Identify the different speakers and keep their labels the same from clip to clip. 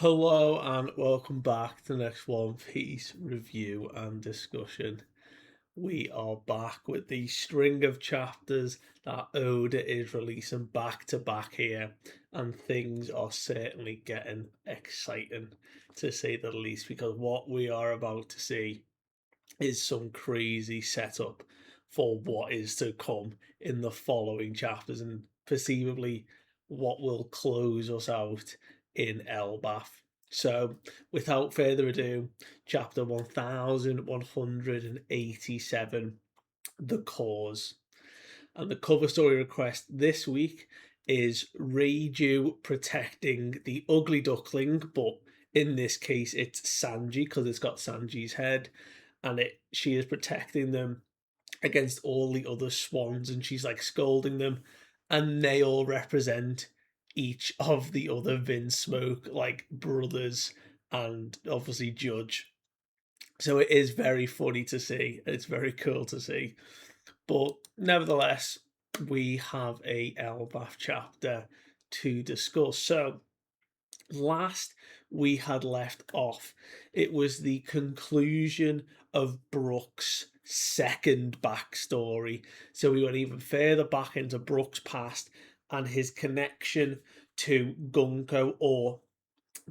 Speaker 1: Hello and welcome back to the next One Piece review and discussion. We are back with the string of chapters that Oda is releasing back to back here, and things are certainly getting exciting to say the least, because what we are about to see is some crazy setup for what is to come in the following chapters and perceivably what will close us out in Elbaf. So, without further ado, chapter 1187, The Cause. And the cover story request this week is Reiju protecting the ugly duckling, but in this case it's Sanji because it's got Sanji's head, and she is protecting them against all the other swans, and she's like scolding them, and they all represent each of the other Vinsmoke like brothers and obviously Judge. So it is very funny to see. It's very cool to see. But nevertheless, we have a Elbaf chapter to discuss. So last we had left off, it was the conclusion of Brook's second backstory. So we went even further back into Brook's past and his connection to Gunko, or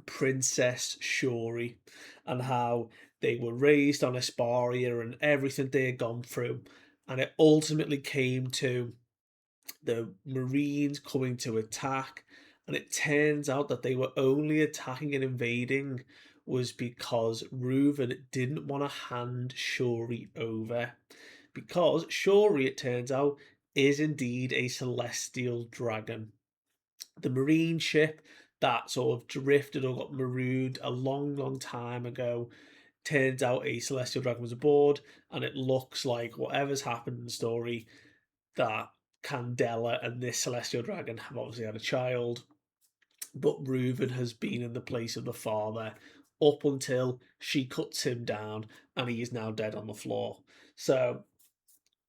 Speaker 1: Princess Shuri, and how they were raised on Asparia and everything they had gone through. And it ultimately came to the Marines coming to attack, and it turns out that they were only attacking and invading was because Reuven didn't want to hand Shuri over. Because Shuri, it turns out, is indeed a celestial dragon. The Marine ship that sort of drifted or got marooned a long, long time ago, turns out a celestial dragon was aboard, and it looks like whatever's happened in the story, that Candela and this celestial dragon have obviously had a child, but Reuven has been in the place of the father up until she cuts him down and he is now dead on the floor. So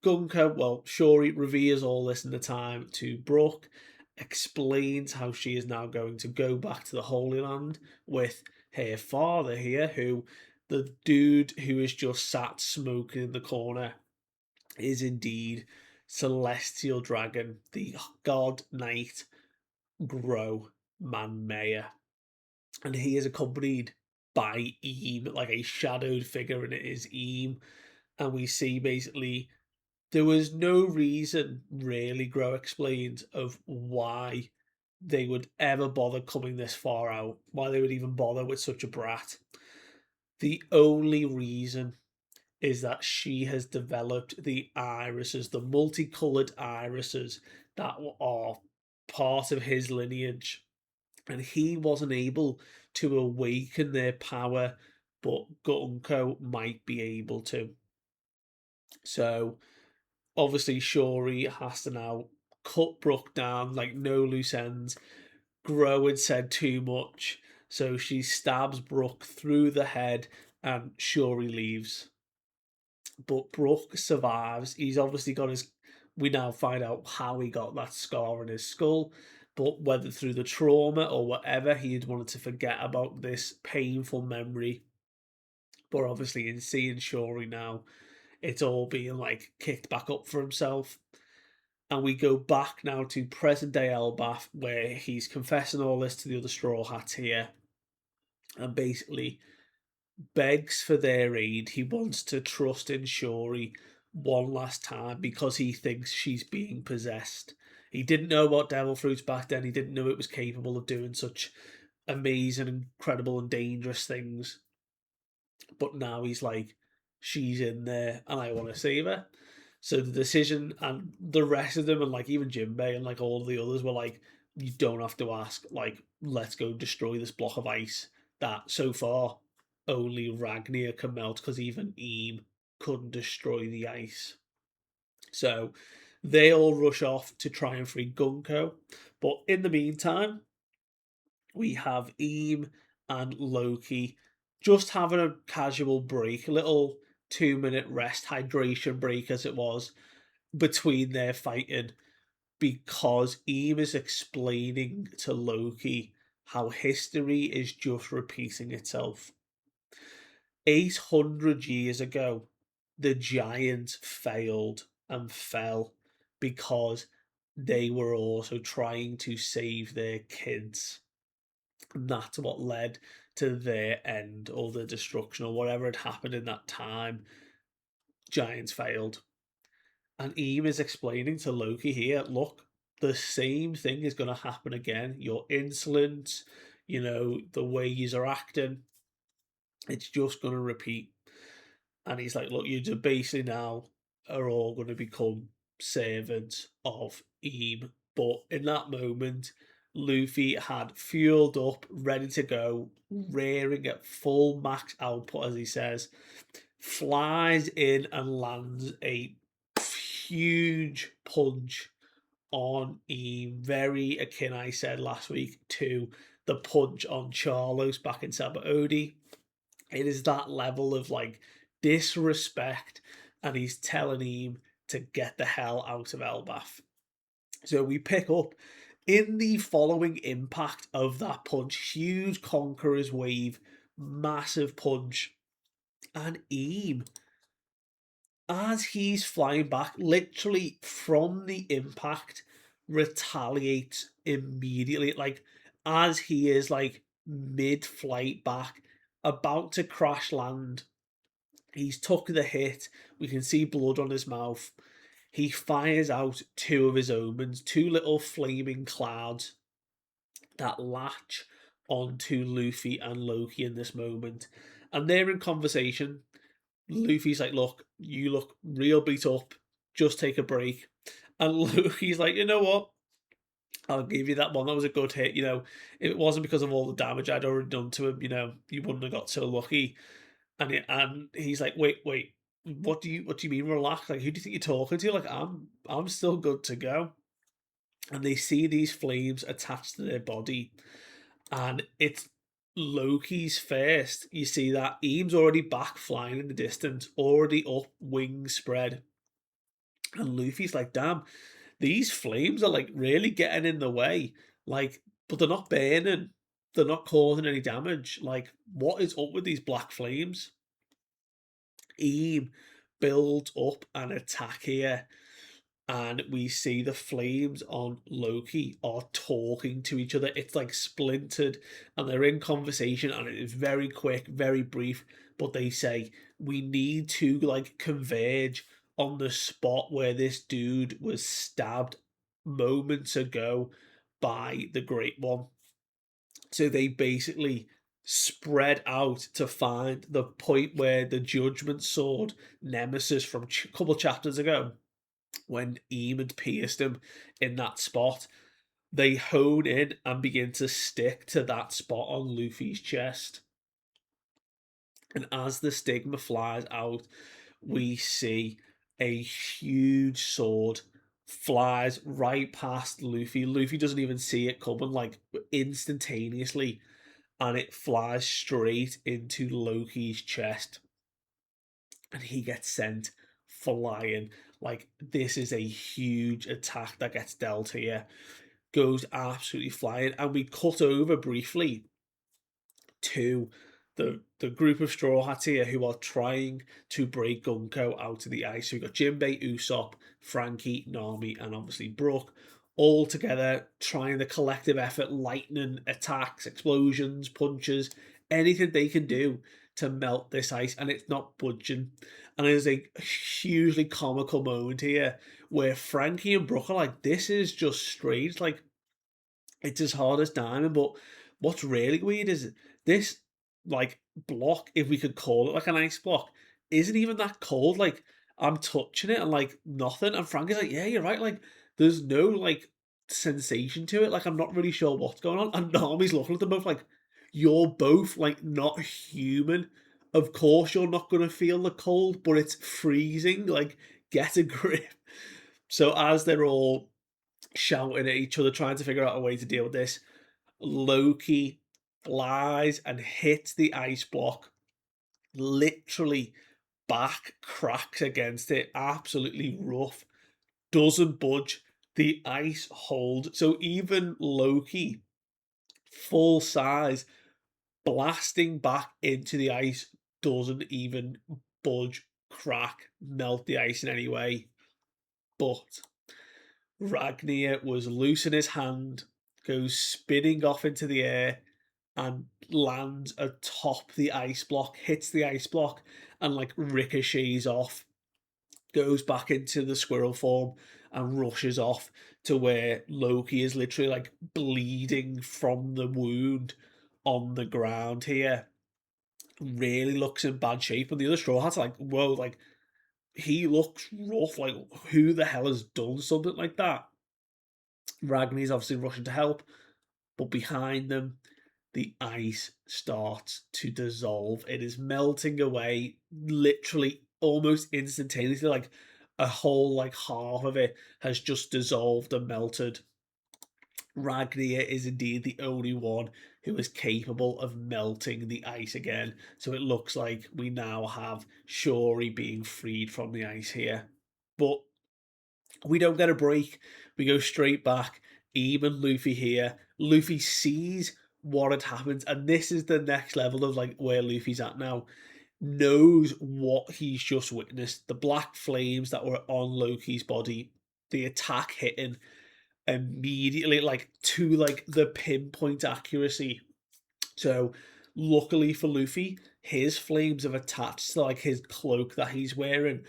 Speaker 1: Gunka, well, Shuri reveals all this in the time to Brook, explains how she is now going to go back to the Holy Land with her father here, who the dude who is just sat smoking in the corner is indeed Celestial Dragon, the God Knight Grow Manmaya. And he is accompanied by Eam, like a shadowed figure, and it is Eam. And we see basically there was no reason, really, Grow explains, of why they would ever bother coming this far out, why they would even bother with such a brat. The only reason is that she has developed the irises, the multicolored irises that are part of his lineage. And he wasn't able to awaken their power, but Gunko might be able to. So obviously, Shuri has to now cut Brook down, like no loose ends. Grow had said too much, so she stabs Brook through the head, and Shuri leaves. But Brook survives. He's obviously got his. We now find out how he got that scar on his skull, but whether through the trauma or whatever, he had wanted to forget about this painful memory. But obviously, in seeing Shuri now, it's all being like kicked back up for himself. And we go back now to present day Elbaf, where he's confessing all this to the other Straw Hats here, and basically begs for their aid. He wants to trust in Shuri one last time because he thinks she's being possessed. He didn't know about devil fruits back then. He didn't know it was capable of doing such amazing, incredible, and dangerous things. But now he's like, she's in there and I want to save her. So the decision, and the rest of them, and like even Jinbei and like all of the others were like, you don't have to ask, like, let's go destroy this block of ice that so far only Ragnar can melt because even Eam couldn't destroy the ice. So they all rush off to try and free Gunko. But in the meantime, we have Eam and Loki just having a casual break, a little 2 minute rest, hydration break as it was, between their fighting, because Eam is explaining to Loki how history is just repeating itself. 800 years ago, the giants failed and fell because they were also trying to save their kids. And that's what led to their end or the destruction or whatever had happened in that time. Giants failed. And Eve is explaining to Loki here, look, the same thing is going to happen again. You're insolent, the way you are acting, it's just going to repeat. And he's like, look, you basically now are all going to become servants of Eve. But in that moment, Luffy had fueled up, ready to go, rearing at full max output, as he says, flies in and lands a huge punch on Eve. Very akin, I said last week, to the punch on Charlos back in Sabaody. It is that level of like disrespect, and he's telling him to get the hell out of Elbaf. So we pick up in the following impact of that punch, huge conqueror's wave, massive punch, and Eam, as he's flying back, literally from the impact, retaliates immediately. Like, as he is like mid-flight back, about to crash land, he's took the hit. We can see blood on his mouth. He fires out two of his omens, two little flaming clouds that latch onto Luffy and Loki in this moment. And they're in conversation. Luffy's like, look, you look real beat up. Just take a break. And Luffy's like, you know what? I'll give you that one. That was a good hit. If it wasn't because of all the damage I'd already done to him, you wouldn't have got so lucky. And he's like, wait, what do you mean relax? Like, who do you think you're talking to? Like, I'm still good to go. And they see these flames attached to their body, and it's Loki's first. You see that Eames already back flying in the distance, already up, wings spread. And Luffy's like, damn, these flames are like really getting in the way. Like, but they're not burning. They're not causing any damage. Like, what is up with these black flames? Eam builds up an attack here, and we see the flames on Loki are talking to each other. It's like splintered, and they're in conversation, and it is very quick, very brief. But they say we need to like converge on the spot where this dude was stabbed moments ago by the Great One. So they basically spread out to find the point where the Judgment Sword Nemesis from a couple chapters ago, when Eam had pierced him in that spot, they hone in and begin to stick to that spot on Luffy's chest. And as the stigma flies out, we see a huge sword flies right past Luffy. Luffy doesn't even see it coming, like instantaneously, and it flies straight into Loki's chest. And he gets sent flying. Like, this is a huge attack that gets dealt here. Goes absolutely flying. And we cut over briefly to the group of Straw Hats here who are trying to break Gunko out of the ice. So we've got Jinbei, Usopp, Frankie, Nami, and obviously Brook, all together trying the collective effort, lightning attacks, explosions, punches, anything they can do to melt this ice, and it's not budging. And there's a hugely comical moment here where Frankie and Brook are like, this is just strange. Like, it's as hard as diamond, but what's really weird is this like block, if we could call it like an ice block, isn't even that cold. Like, I'm touching it and like nothing. And Frank is like, yeah, you're right. Like, there's no like sensation to it. Like, I'm not really sure what's going on. And Nami's looking at them both like, you're both like not human. Of course, you're not going to feel the cold, but it's freezing. Like, get a grip. So as they're all shouting at each other, trying to figure out a way to deal with this, Loki flies and hits the ice block, literally back cracks against it, absolutely rough, doesn't budge. The ice holds. So even Loki full size, blasting back into the ice, doesn't even budge, crack, melt the ice in any way. But Ragnar was loose in his hand, goes spinning off into the air, and lands atop the ice block, hits the ice block, and like ricochets off, goes back into the squirrel form, and rushes off to where Loki is literally like bleeding from the wound on the ground here. Really looks in bad shape, and the other Straw Hats are like, whoa, like he looks rough. Like, who the hell has done something like that? Ragnar's obviously rushing to help, but behind them, the ice starts to dissolve. It is melting away literally almost instantaneously. Like a whole like half of it has just dissolved and melted. Ragnar is indeed the only one who is capable of melting the ice again. So it looks like we now have Shuri being freed from the ice here. But we don't get a break. We go straight back. Even Luffy here. Luffy sees what had happened, and this is the next level of like where Luffy's at now. Knows what he's just witnessed. The black flames that were on Loki's body, the attack hitting immediately, like to like the pinpoint accuracy. So luckily for Luffy, his flames have attached to like his cloak that he's wearing,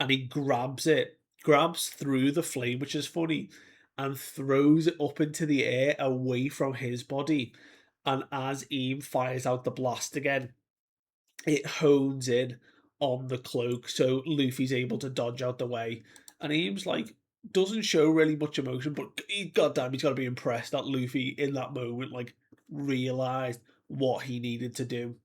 Speaker 1: and he grabs it, grabs through the flame, which is funny, and throws it up into the air away from his body. And as Eam fires out the blast again, it hones in on the cloak, so Luffy's able to dodge out the way. And Eam's like, doesn't show really much emotion, but goddamn, he's got to be impressed that Luffy in that moment like realized what he needed to do.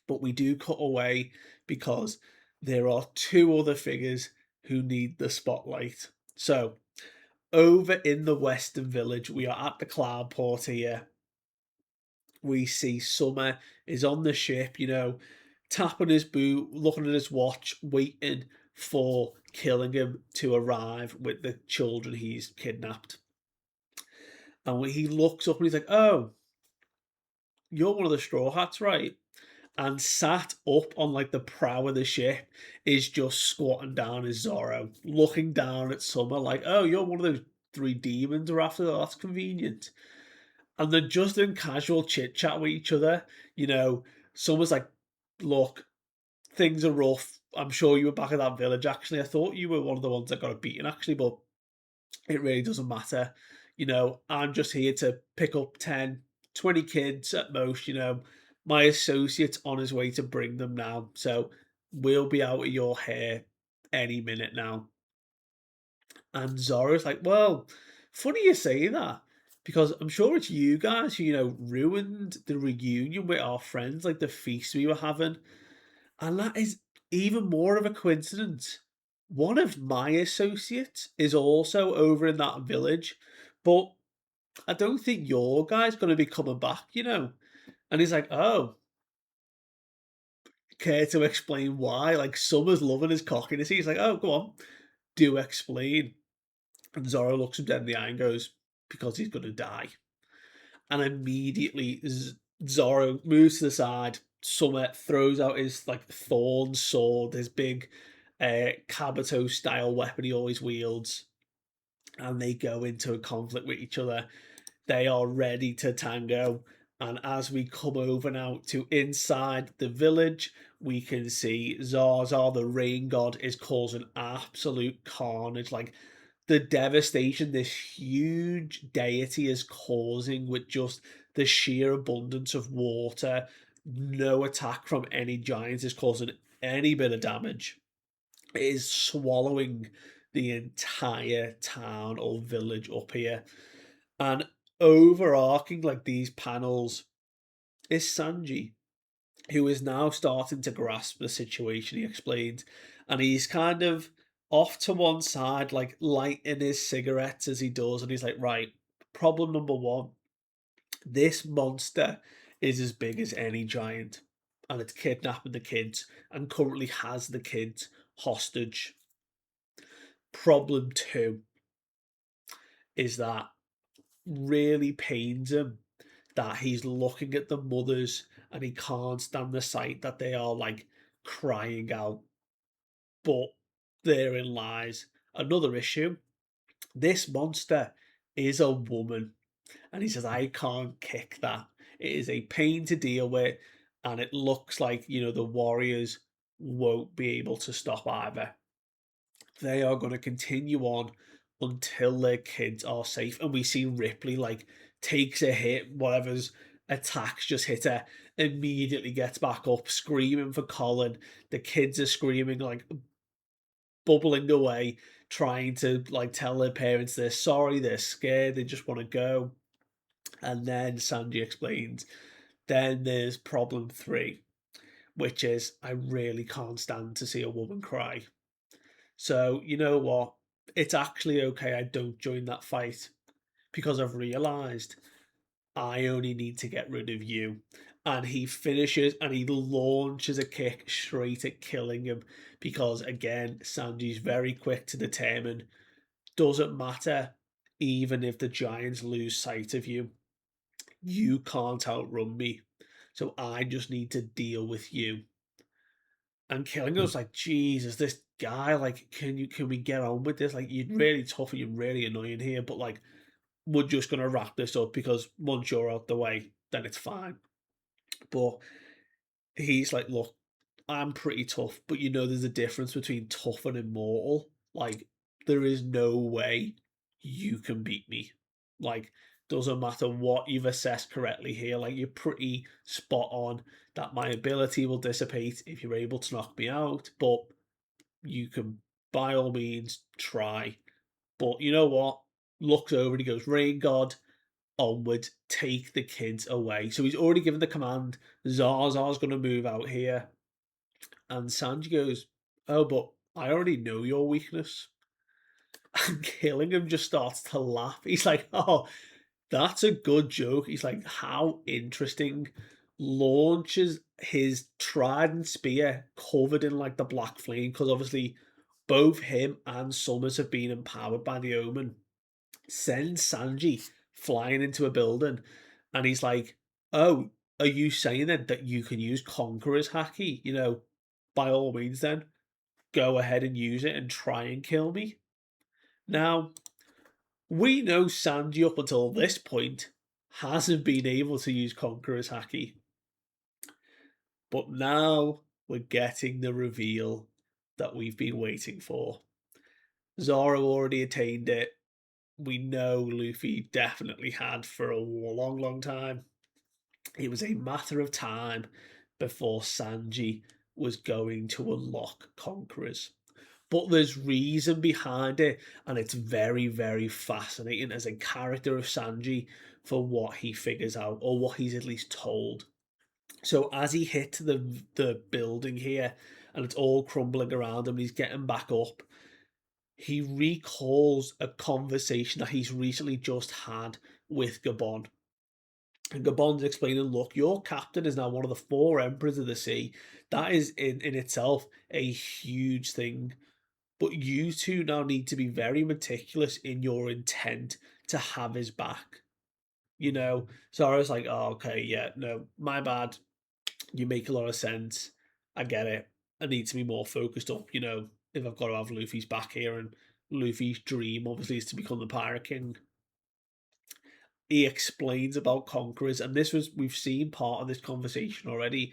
Speaker 1: But we do cut away because there are two other figures who need the spotlight. So, over in the Western Village, we are at the Cloud Port here. We see Summer is on the ship, tapping his boot, looking at his watch, waiting for Killingham to arrive with the children he's kidnapped. And when he looks up and he's like, "Oh, you're one of the Straw Hats, right?" And sat up on like the prow of the ship is just squatting down as Zoro, looking down at Summer like, "Oh, you're one of those three demons we're after. That's convenient." And they're just in casual chit chat with each other. Summer's like, "Look, things are rough. I'm sure you were back at that village. Actually, I thought you were one of the ones that got it beaten. Actually, but it really doesn't matter. I'm just here to pick up 10, 20 kids at most. My associate's on his way to bring them now. So we'll be out of your hair any minute now." And Zoro's like, "Well, funny you say that, because I'm sure it's you guys who, ruined the reunion with our friends, like the feast we were having." And that is even more of a coincidence. One of my associates is also over in that village, but I don't think your guy's going to be coming back. And he's like, "Oh, care to explain why?" Like, Summer's loving his cockiness. He's like, "Oh, go on, do explain." And Zoro looks him dead in the eye and goes, "Because he's going to die." And immediately Zoro moves to the side. Summer throws out his like thorn sword, his big Kabuto style weapon he always wields, and they go into a conflict with each other. They are ready to tango. And as we come over now to inside the village, we can see Zaza, the rain god, is causing absolute carnage. Like, the devastation this huge deity is causing with just the sheer abundance of water. No attack from any giants is causing any bit of damage. It is swallowing the entire town or village up here. And overarching like these panels is Sanji, who is now starting to grasp the situation, he explained. And he's kind of off to one side, like lighting his cigarettes as he does. And he's like, "Right, problem number one, this monster is as big as any giant, and it's kidnapping the kids and currently has the kids hostage. Problem two is that really pains him that he's looking at the mothers and he can't stand the sight that they are like crying out. But therein lies another issue. This monster is a woman. And he says, I can't kick that. It is a pain to deal with. And it looks like, the Warriors won't be able to stop either. They are going to continue on until their kids are safe. And we see Ripley like takes a hit, whatever's attacks just hit her, immediately gets back up, screaming for Colin. The kids are screaming, like bubbling away, trying to like tell their parents they're sorry, they're scared, they just want to go. And then Sanji explains, then there's problem three, which is I really can't stand to see a woman cry. So, you know what? It's actually okay I don't join that fight because I've realized I only need to get rid of you. And he finishes and he launches a kick straight at Killingham because, again, Sanji's very quick to determine doesn't matter even if the Giants lose sight of you. You can't outrun me. So I just need to deal with you. And Killingham's like, Jesus, this guy, like, can we get on with this? Like, you're really tough and you're really annoying here, but like, we're just gonna wrap this up because once you're out the way, then it's fine. But he's like, look, I'm pretty tough, but there's a difference between tough and immortal. Like, there is no way you can beat me. Like, doesn't matter what you've assessed correctly here. Like, you're pretty spot on that my ability will dissipate if you're able to knock me out, but you can by all means try. But you know what? Looks over and he goes, Rain God, onward, take the kids away. So he's already given the command. Zaza's going to move out here. And Sanji goes, oh, but I already know your weakness. And Killingham just starts to laugh. He's like, oh, that's a good joke. He's like, how interesting. Launches his trident spear covered in like the black flame because obviously both him and Sommers have been empowered by the Omen. Sends Sanji flying into a building and he's like, oh, are you saying then that you can use Conqueror's Haki? By all means then, go ahead and use it and try and kill me. Now, we know Sanji up until this point hasn't been able to use Conqueror's Haki. But now we're getting the reveal that we've been waiting for. Zoro already attained it. We know Luffy definitely had for a long, long time. It was a matter of time before Sanji was going to unlock Conquerors. But there's reason behind it, and it's very, very fascinating as a character of Sanji for what he figures out, or what he's at least told. So as he hits the building here, and it's all crumbling around him, and he's getting back up, he recalls a conversation that he's recently just had with Gabon. And Gabon's explaining, look, your captain is now one of the four emperors of the sea. That is in itself a huge thing. But you two now need to be very meticulous in your intent to have his back. So I was like, oh, okay, yeah, no, my bad. You make a lot of sense. I get it. I need to be more focused up, if I've got to have Luffy's back here. And Luffy's dream, obviously, is to become the Pirate King. He explains about conquerors, and we've seen part of this conversation already.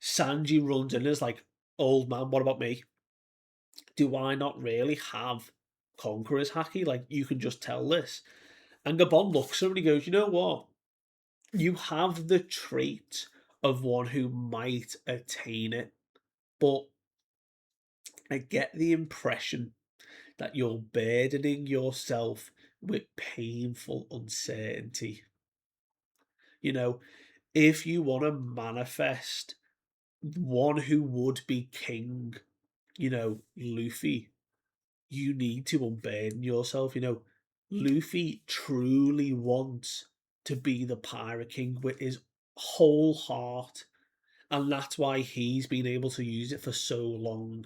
Speaker 1: Sanji runs in and is like, old man, what about me? Do I not really have conquerors haki? Like, you can just tell this. And Gabon looks at him and he goes, you know what? You have the trait of one who might attain it, but I get the impression that you're burdening yourself with painful uncertainty. If you want to manifest one who would be king, Luffy, you need to unburden yourself. Luffy truly wants to be the Pirate King with his whole heart, and that's why he's been able to use it for so long.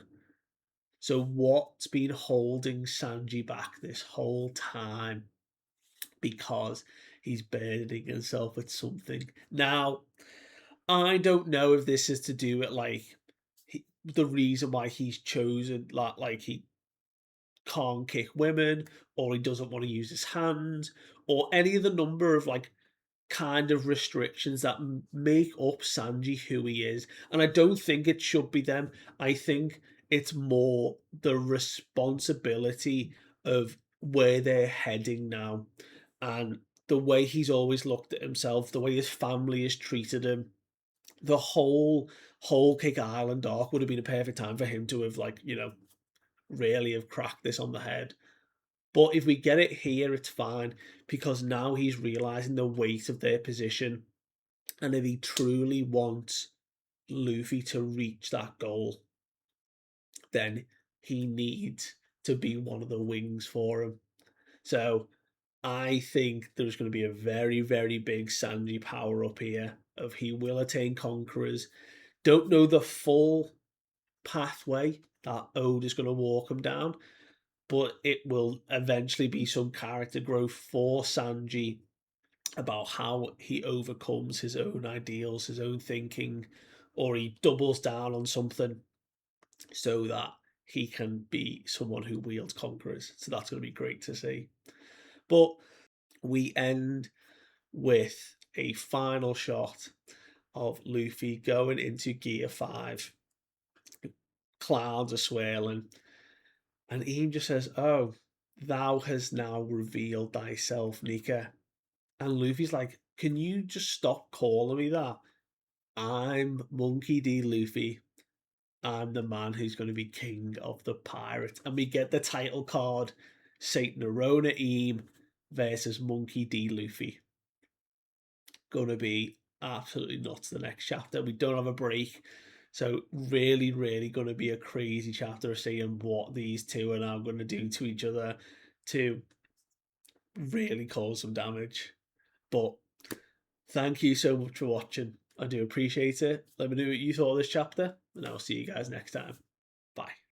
Speaker 1: So, what's been holding Sanji back this whole time? Because he's burdening himself with something. Now, I don't know if this is to do with the reason why he's chosen like he can't kick women, or he doesn't want to use his hands, or any of the number of kind of restrictions that make up Sanji who he is. And I don't think it should be them. I think it's more the responsibility of where they're heading now, and the way he's always looked at himself, the way his family has treated him. The whole Kick Island arc would have been a perfect time for him to have really have cracked this on the head. But if we get it here, it's fine, because now he's realizing the weight of their position. And if he truly wants Luffy to reach that goal, then he needs to be one of the wings for him. So I think there's going to be a very, very big Sanji power up here of he will attain Conquerors. Don't know the full pathway that Ode is going to walk him down, but it will eventually be some character growth for Sanji about how he overcomes his own ideals, his own thinking, or he doubles down on something so that he can be someone who wields conquerors. So that's going to be great to see. But we end with a final shot of Luffy going into Gear 5. Clouds are swirling, and Ian just says, "Oh, thou hast now revealed thyself, Nika." And Luffy's like, "Can you just stop calling me that? I'm Monkey D. Luffy. I'm the man who's going to be king of the pirates." And we get the title card, Saint Nerona Eam versus Monkey D. Luffy. Gonna be absolutely nuts the next chapter. We don't have a break. So really, really going to be a crazy chapter of seeing what these two are now going to do to each other to really cause some damage. But thank you so much for watching. I do appreciate it. Let me know what you thought of this chapter, and I'll see you guys next time. Bye.